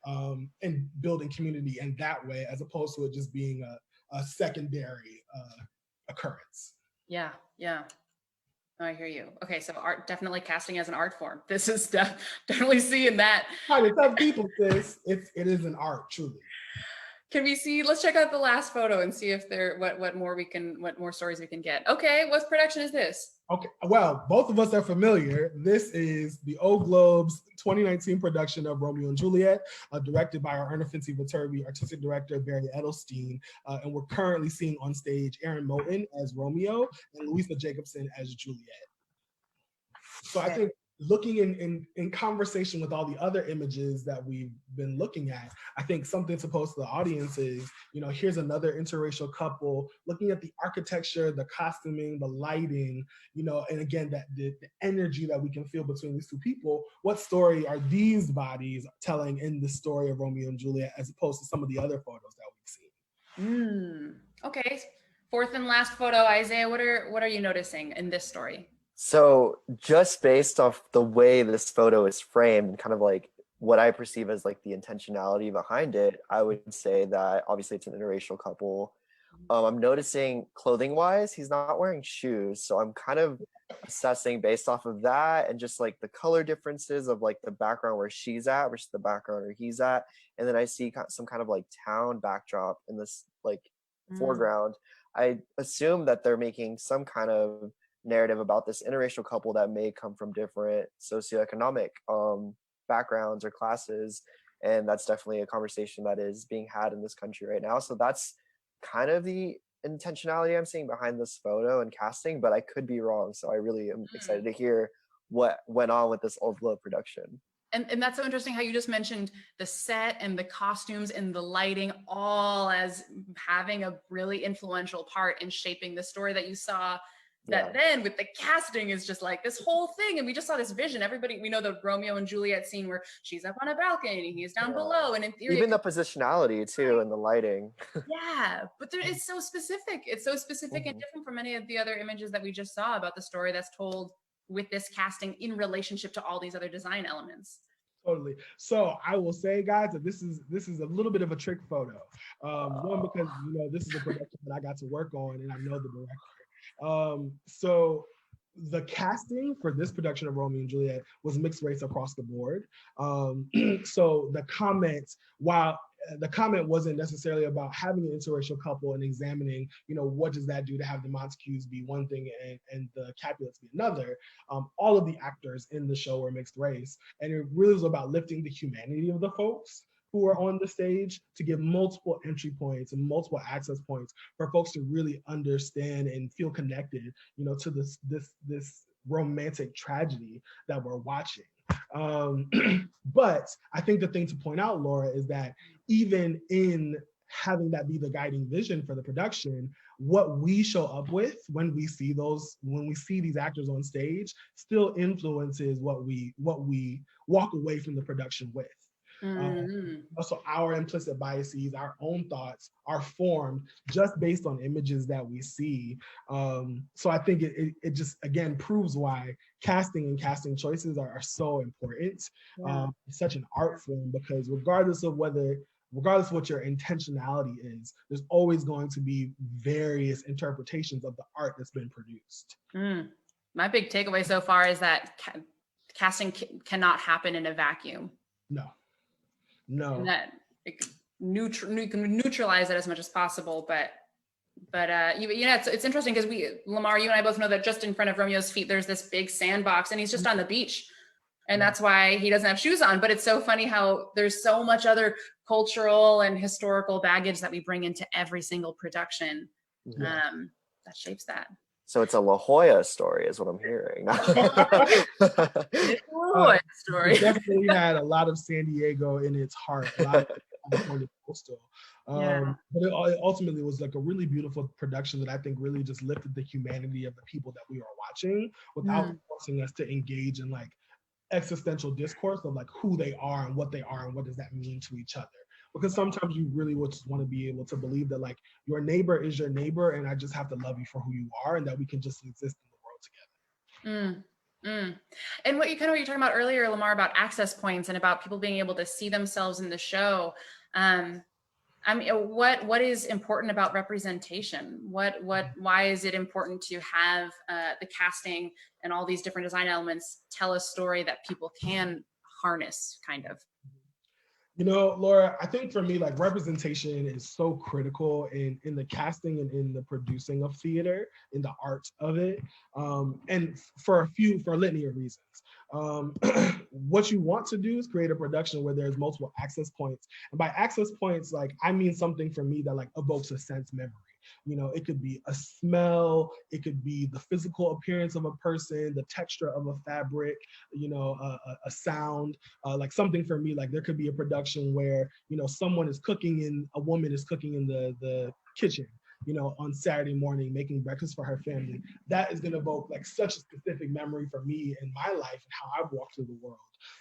and building community in that way, as opposed to it just being a secondary occurrence. Yeah. I hear you. Okay, so art, definitely casting as an art form. This is definitely seeing that. Trying to tell people this, it is an art, truly. Can we see? Let's check out the last photo and see if what more stories we can get. Okay, what production is this? Okay, well, both of us are familiar. This is the Old Globe's 2019 production of Romeo and Juliet, directed by our inoffensive Viterbi artistic director, Barry Edelstein. And we're currently seeing on stage Aaron Moten as Romeo and Louisa Jacobson as Juliet. So I think looking in conversation with all the other images that we've been looking at, I think something to pose to the audience is, here's another interracial couple, looking at the architecture, the costuming, the lighting, and again, that the energy that we can feel between these two people. What story are these bodies telling in the story of Romeo and Juliet, as opposed to some of the other photos that we've seen? Okay, fourth and last photo, Isaiah, what are you noticing in this story? So just based off the way this photo is framed and kind of like what I perceive as like the intentionality behind it, I would say that obviously it's an interracial couple. I'm noticing clothing wise, he's not wearing shoes. So I'm kind of assessing based off of that and just like the color differences of like the background where she's at versus the background where he's at. And then I see some kind of like town backdrop in this like foreground. I assume that they're making some kind of narrative about this interracial couple that may come from different socioeconomic backgrounds or classes, and that's definitely a conversation that is being had in this country right now. So that's kind of the intentionality I'm seeing behind this photo and casting, but I could be wrong. So I really am excited to hear what went on with this Old Globe production. And that's so interesting how you just mentioned the set and the costumes and the lighting all as having a really influential part in shaping the story that you saw. That then with the casting is just like this whole thing. And we just saw this vision. Everybody, we know the Romeo and Juliet scene where she's up on a balcony, he's down below. And in theory, even the positionality too and the lighting. But it's so specific. It's so specific and different from any of the other images that we just saw about the story that's told with this casting in relationship to all these other design elements. Totally. So I will say, guys, that this is a little bit of a trick photo. One, because this is a production that I got to work on and I know the director. So the casting for this production of Romeo and Juliet was mixed race across the board. So the comment wasn't necessarily about having an interracial couple and examining, what does that do to have the Montagues be one thing and the Capulets be another. All of the actors in the show were mixed race, and it really was about lifting the humanity of the folks who are on the stage to give multiple entry points and multiple access points for folks to really understand and feel connected, to this romantic tragedy that we're watching. But I think the thing to point out, Laura, is that even in having that be the guiding vision for the production, what we show up with when we see these actors on stage still influences what we walk away from the production with. So our implicit biases, our own thoughts are formed just based on images that we see. So I think it just, again, proves why casting and casting choices are so important. It's such an art form, because regardless of what your intentionality is, there's always going to be various interpretations of the art that's been produced. My big takeaway so far is that casting cannot happen in a vacuum. No. And that you can neutralize it as much as possible, but it's interesting because Lamar, you and I both know that just in front of Romeo's feet there's this big sandbox, and he's just on the beach, and that's why he doesn't have shoes on. But it's so funny how there's so much other cultural and historical baggage that we bring into every single production that shapes that. So it's a La Jolla story, is what I'm hearing. It's a La Jolla story. It definitely had a lot of San Diego in its heart, a lot of California coastal. But it ultimately was like a really beautiful production that I think really just lifted the humanity of the people that we were watching without forcing us to engage in like existential discourse of like who they are and what does that mean to each other. Because sometimes you really would just want to be able to believe that like your neighbor is your neighbor, and I just have to love you for who you are, and that we can just exist in the world together. And what you're talking about earlier, Lamar, about access points and about people being able to see themselves in the show. What is important about representation? Why is it important to have the casting and all these different design elements tell a story that people can harness, kind of? You know, Laura, I think for me, like representation is so critical in the casting and in the producing of theater, in the art of it, and for a litany of reasons. Um, what you want to do is create a production where there's multiple access points, and by access points, like I mean something for me that like evokes a sense memory. You know, it could be a smell, it could be the physical appearance of a person, the texture of a fabric, you know, a sound, like something for me, like there could be a production where, you know, a woman is cooking in the kitchen, you know, on Saturday morning, making breakfast for her family. That is going to evoke like such a specific memory for me in my life and how I've walked through the world.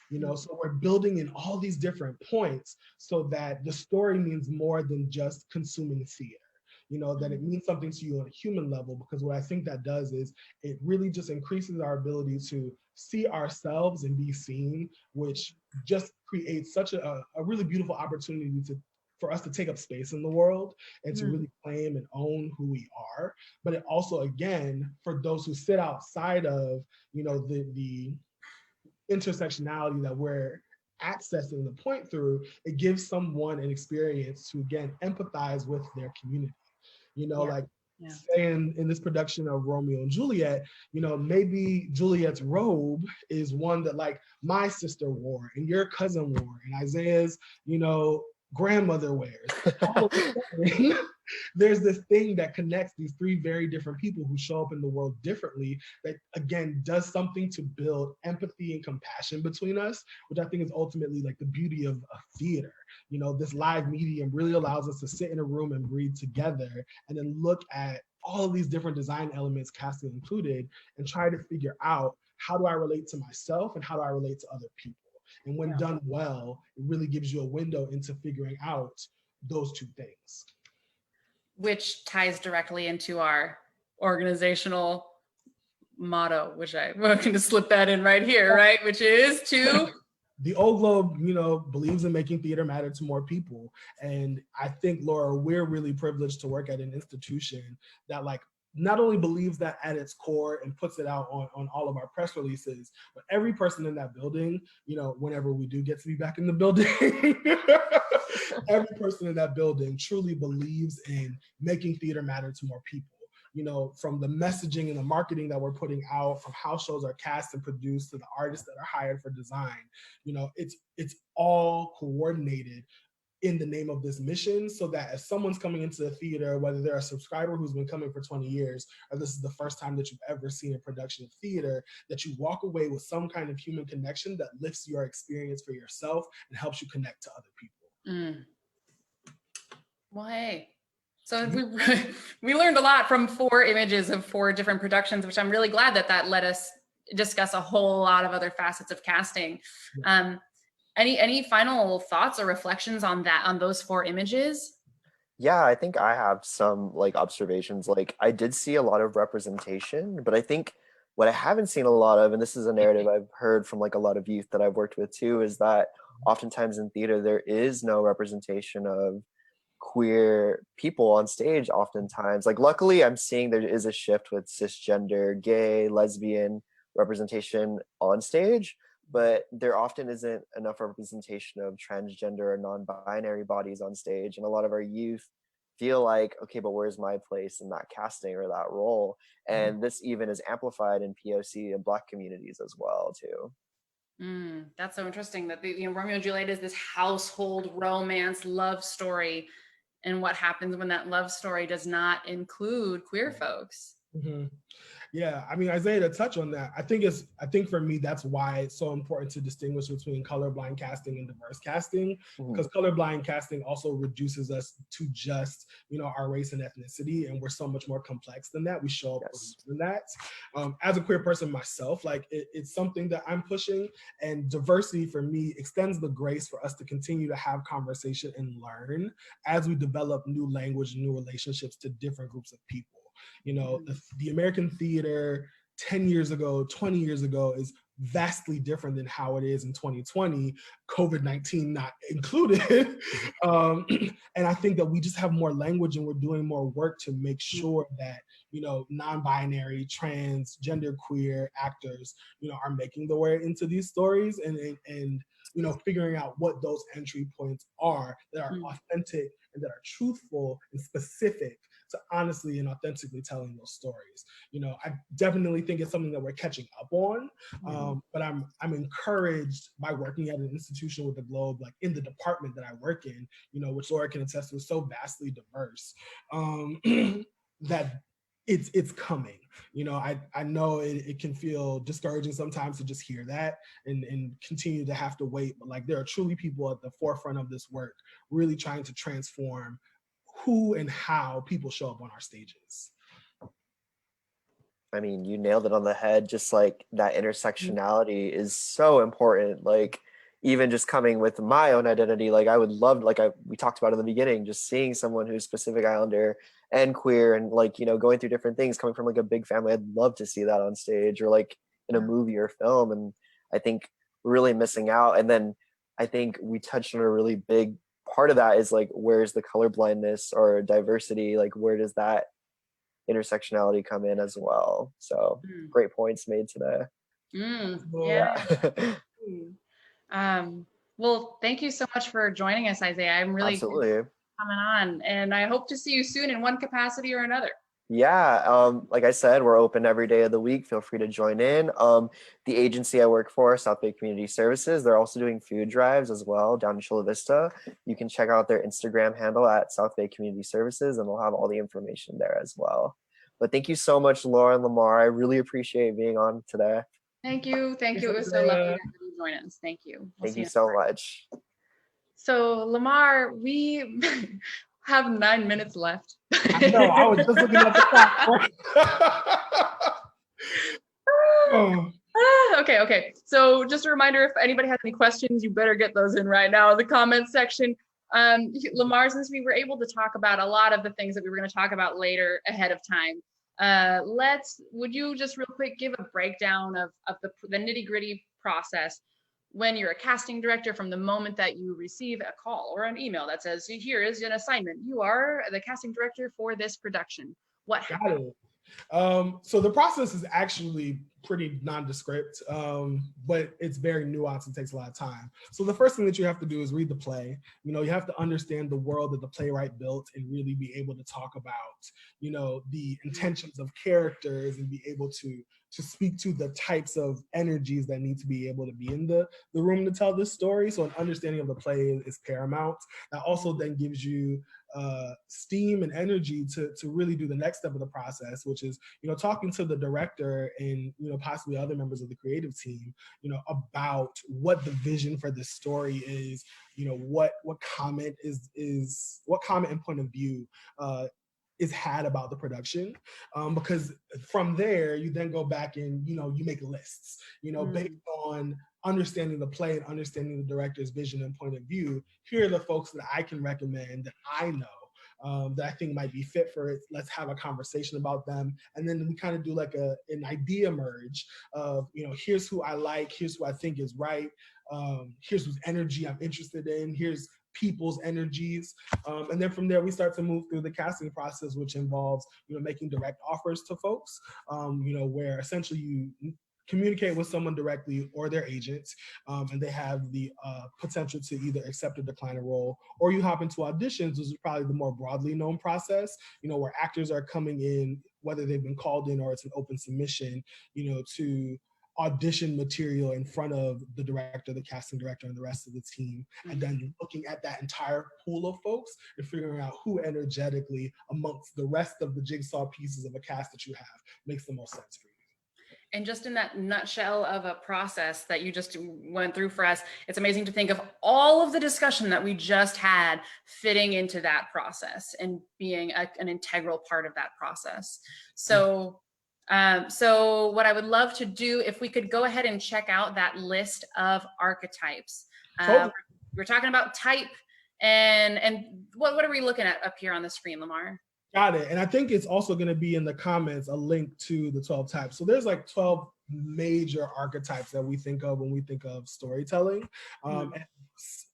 You know, so we're building in all these different points so that the story means more than just consuming theater. You know, that it means something to you on a human level, because what I think that does is it really just increases our ability to see ourselves and be seen, which just creates such a really beautiful opportunity for us to take up space in the world and to really claim and own who we are. But it also, again, for those who sit outside of, you know, the intersectionality that we're accessing the point through, it gives someone an experience to, again, empathize with their community. You know, like saying in this production of Romeo and Juliet, you know, maybe Juliet's robe is one that like my sister wore and your cousin wore and Isaiah's, you know, grandmother wears. All of a sudden, there's this thing that connects these three very different people who show up in the world differently that, again, does something to build empathy and compassion between us, which I think is ultimately like the beauty of theater. You know, this live medium really allows us to sit in a room and breathe together and then look at all of these different design elements, casting included, and try to figure out, how do I relate to myself and how do I relate to other people? And when done well, it really gives you a window into figuring out those two things. Which ties directly into our organizational motto, which I'm going to slip that in right here, right? Which is to... The Old Globe, you know, believes in making theater matter to more people. And I think, Laura, we're really privileged to work at an institution that like not only believes that at its core and puts it out on all of our press releases, but every person in that building, you know, whenever we do get to be back in the building, every person in that building truly believes in making theater matter to more people. You know, from the messaging and the marketing that we're putting out, from how shows are cast and produced to the artists that are hired for design, you know, it's all coordinated in the name of this mission, so that if someone's coming into the theater, whether they're a subscriber who's been coming for 20 years, or this is the first time that you've ever seen a production of theater, that you walk away with some kind of human connection that lifts your experience for yourself and helps you connect to other people. Well, hey. So we learned a lot from 4 images of 4 different productions, which I'm really glad that let us discuss a whole lot of other facets of casting. Any final thoughts or reflections on those 4 images? Yeah, I think I have some like observations. Like I did see a lot of representation, but I think what I haven't seen a lot of, and this is a narrative I've heard from like a lot of youth that I've worked with too, is that oftentimes in theater there is no representation of queer people on stage oftentimes. Like luckily I'm seeing there is a shift with cisgender, gay, lesbian representation on stage, but there often isn't enough representation of transgender or non-binary bodies on stage. And a lot of our youth feel like, okay, but where's my place in that casting or that role? And this even is amplified in POC and Black communities as well too. That's so interesting that Romeo and Juliet is this household romance love story, and what happens when that love story does not include queer folks. Yeah, I mean, Isaiah, to touch on that, I think for me, that's why it's so important to distinguish between colorblind casting and diverse casting, because colorblind casting also reduces us to just, you know, our race and ethnicity, and we're so much more complex than that. We show up than that. As a queer person myself, like it's something that I'm pushing, and diversity for me extends the grace for us to continue to have conversation and learn as we develop new language and new relationships to different groups of people. You know, the American theater 10 years ago, 20 years ago is vastly different than how it is in 2020, COVID-19 not included. And I think that we just have more language and we're doing more work to make sure that, you know, non-binary, trans, gender queer actors, you know, are making their way into these stories. And figuring out what those entry points are that are authentic and that are truthful and specific to honestly and authentically telling those stories. I definitely think it's something that we're catching up on, but I'm encouraged by working at an institution with the Globe, like in the department that I work in, which Laura can attest to is so vastly diverse, that it's coming. I know it can feel discouraging sometimes to just hear that and continue to have to wait, but like there are truly people at the forefront of this work really trying to transform who and how people show up on our stages. I mean, you nailed it on the head. Just like that intersectionality is so important. Like even just coming with my own identity, like I would love, like we talked about in the beginning, just seeing someone who's Pacific Islander and queer and like, going through different things, coming from like a big family. I'd love to see that on stage or like in a movie or film. And I think we're really missing out. And then I think we touched on a really big part of that is like, where's the colorblindness or diversity? Like, where does that intersectionality come in as well? So great points made today. Well, thank you so much for joining us, Isaiah. I'm really Absolutely coming on, and I hope to see you soon in one capacity or another. Yeah, like I said, we're open every day of the week. Feel free to join in. The agency I work for, South Bay Community Services, they're also doing food drives as well down in Chula Vista. You can check out their Instagram handle at South Bay Community Services, and we'll have all the information there as well. But thank you so much, Laura and Lamar. I really appreciate being on today. Thank you. Thank you. It was so lovely to have you join us. Thank you. Thank you so much. So, Lamar, we have 9 minutes left. I know, I was just looking at the clock. Okay. So just a reminder, if anybody has any questions, you better get those in right now in the comments section. Lamar, since we were able to talk about a lot of the things that we were going to talk about later ahead of time, would you just real quick give a breakdown of the nitty-gritty process when you're a casting director, from the moment that you receive a call or an email that says, here is an assignment, you are the casting director for this production. What happened? So the process is actually pretty nondescript, but it's very nuanced and takes a lot of time. So the first thing that you have to do is read the play. You have to understand the world that the playwright built and really be able to talk about, the intentions of characters and be able to speak to the types of energies that need to be able to be in the room to tell this story. So an understanding of the play is paramount. That also then gives you steam and energy to really do the next step of the process, which is, talking to the director and, possibly other members of the creative team, about what the vision for this story is, what comment what comment and point of view is had about the production, because from there you then go back and you make lists, based on understanding the play and understanding the director's vision and point of view. Here are the folks that I can recommend that I know that I think might be fit for it. Let's have a conversation about them. And then we kind of do like an idea merge of, here's who I like, here's who I think is right, here's whose energy I'm interested in, here's people's energies. And then from there, we start to move through the casting process, which involves, making direct offers to folks, where essentially you communicate with someone directly or their agent, and they have the potential to either accept or decline a role, or you hop into auditions, which is probably the more broadly known process, where actors are coming in, whether they've been called in or it's an open submission, to audition material in front of the director, the casting director, and the rest of the team, and then looking at that entire pool of folks and figuring out who energetically amongst the rest of the jigsaw pieces of a cast that you have makes the most sense for you. And just in that nutshell of a process that you just went through for us, it's amazing to think of all of the discussion that we just had fitting into that process and being an integral part of that process. So what I would love to do, if we could go ahead and check out that list of archetypes. We're talking about type, and what are we looking at up here on the screen, Lamar? Got it. And I think it's also going to be in the comments a link to the 12 types. So there's like 12 major archetypes that we think of when we think of storytelling. And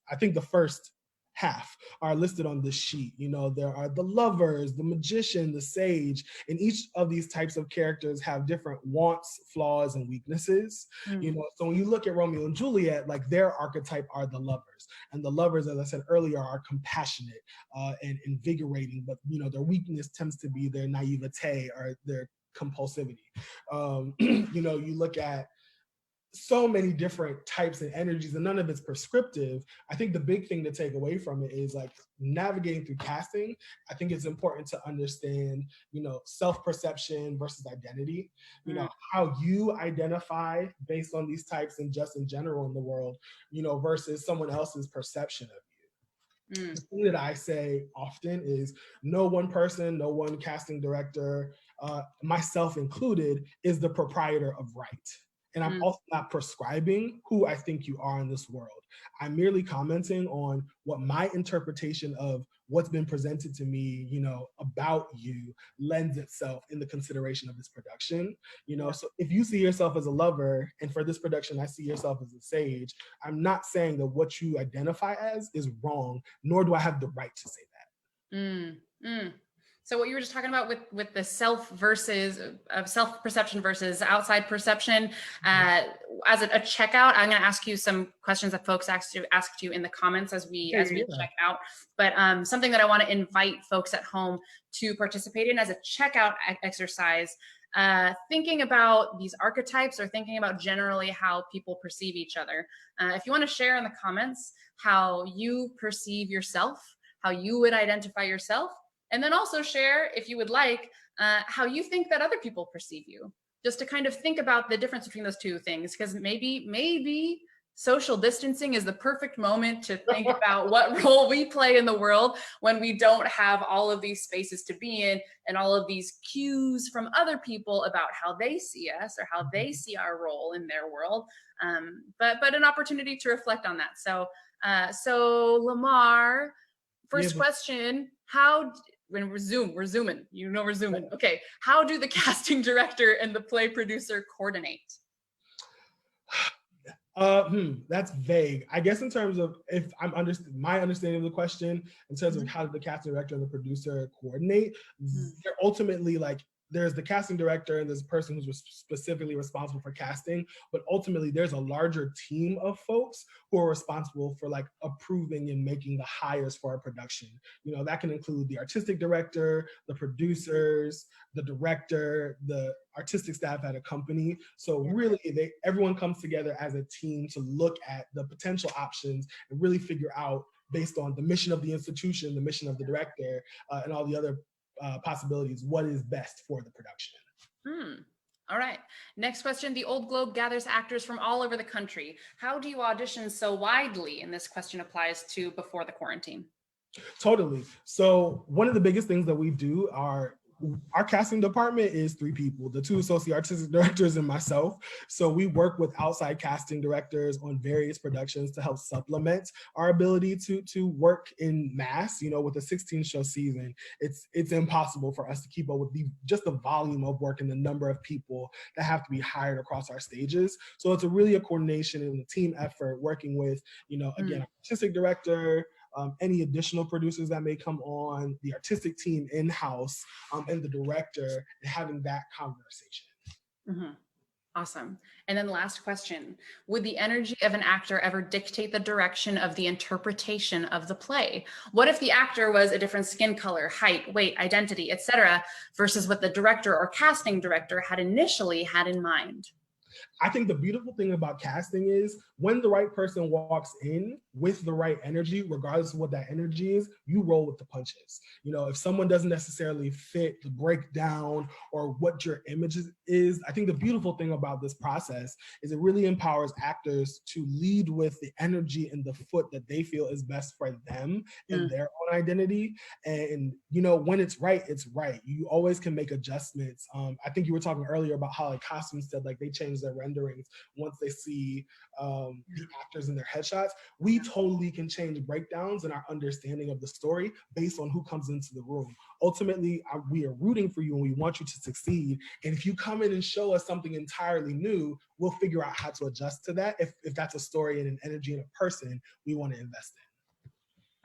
I think the first half are listed on this sheet. You know, there are the lovers, the magician, the sage, and each of these types of characters have different wants, flaws, and weaknesses. You know, so when you look at Romeo and Juliet, like their archetype are the lovers, and the lovers, as I said earlier, are compassionate and invigorating, but you know, their weakness tends to be their naivete or their compulsivity. You know, you look at so many different types and energies, and none of it's prescriptive. I think the big thing to take away from it is like navigating through casting. I think it's important to understand, you know, self-perception versus identity, you know, how you identify based on these types and just in general in the world, you know, versus someone else's perception of you. The thing that I say often is no one person, no one casting director, myself included, is the proprietor of right. And I'm also not prescribing who I think you are in this world. I'm merely commenting on what my interpretation of what's been presented to me, you know, about you lends itself in the consideration of this production. You know, so if you see yourself as a lover, and for this production, I see yourself as a sage, I'm not saying that what you identify as is wrong, nor do I have the right to say that. So what you were just talking about with the self versus self-perception versus outside perception, as a checkout, I'm going to ask you some questions that folks asked you in the comments as we check out. But something that I want to invite folks at home to participate in as a checkout exercise, thinking about these archetypes or thinking about generally how people perceive each other. If you want to share in the comments how you perceive yourself, how you would identify yourself, and then also share, if you would like, how you think that other people perceive you, just to kind of think about the difference between those two things, because maybe social distancing is the perfect moment to think about what role we play in the world when we don't have all of these spaces to be in and all of these cues from other people about how they see us or how they see our role in their world, but an opportunity to reflect on that. So Lamar, first question, when we're zooming, you know we're zooming. Okay, how do the casting director and the play producer coordinate? That's vague. I guess in terms of if I'm my understanding of the question, in terms of how the casting director and the producer coordinate, they're ultimately like, there's the casting director and there's a person who's specifically responsible for casting, but ultimately there's a larger team of folks who are responsible for like approving and making the hires for our production. You know, that can include the artistic director, the producers, the director, the artistic staff at a company. So really everyone comes together as a team to look at the potential options and really figure out, based on the mission of the institution, the mission of the director, and all the other possibilities, what is best for the production. All right. Next question. The Old Globe gathers actors from all over the country. How do you audition so widely? And this question applies to before the quarantine. Totally. So one of the biggest things that we do our casting department is 3 people, the 2 associate artistic directors and myself. So we work with outside casting directors on various productions to help supplement our ability to work in mass. You know, with a 16-show season, it's impossible for us to keep up with just the volume of work and the number of people that have to be hired across our stages. So it's really a coordination and a team effort working with, you know, again, artistic director, any additional producers that may come on, the artistic team in-house, and the director, and having that conversation. Awesome. And then last question, would the energy of an actor ever dictate the direction of the interpretation of the play? What if the actor was a different skin color, height, weight, identity, etc., versus what the director or casting director had initially had in mind? I think the beautiful thing about casting is when the right person walks in with the right energy, regardless of what that energy is, you roll with the punches. You know, if someone doesn't necessarily fit the breakdown or what your image is, I think the beautiful thing about this process is it really empowers actors to lead with the energy and the foot that they feel is best for them and their own identity. And, you know, when it's right, it's right. You always can make adjustments. I think you were talking earlier about how like costumes said like they change their renderings once they see the actors in their headshots. We totally can change breakdowns and our understanding of the story based on who comes into the room. Ultimately, we are rooting for you and we want you to succeed. And if you come in and show us something entirely new, we'll figure out how to adjust to that if that's a story and an energy and a person we want to invest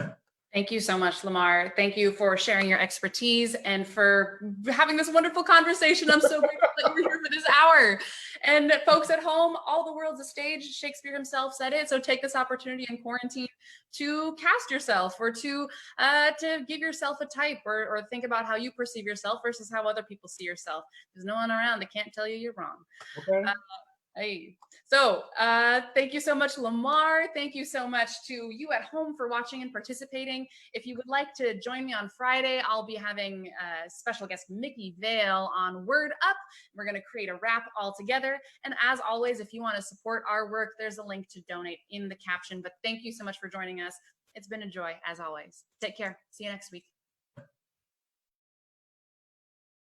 in. Thank you so much, Lamar. Thank you for sharing your expertise and for having this wonderful conversation. I'm so grateful that you were here for this hour. And folks at home, all the world's a stage. Shakespeare himself said it. So take this opportunity in quarantine to cast yourself, or to give yourself a type, or think about how you perceive yourself versus how other people see yourself. There's no one around that can't tell you you're wrong. Okay. Hey, so thank you so much, Lamar. Thank you so much to you at home for watching and participating. If you would like to join me on Friday, I'll be having special guest Mickey Vale on Word Up. We're going to create a rap all together. And as always, if you want to support our work, there's a link to donate in the caption. But thank you so much for joining us. It's been a joy, as always. Take care. See you next week.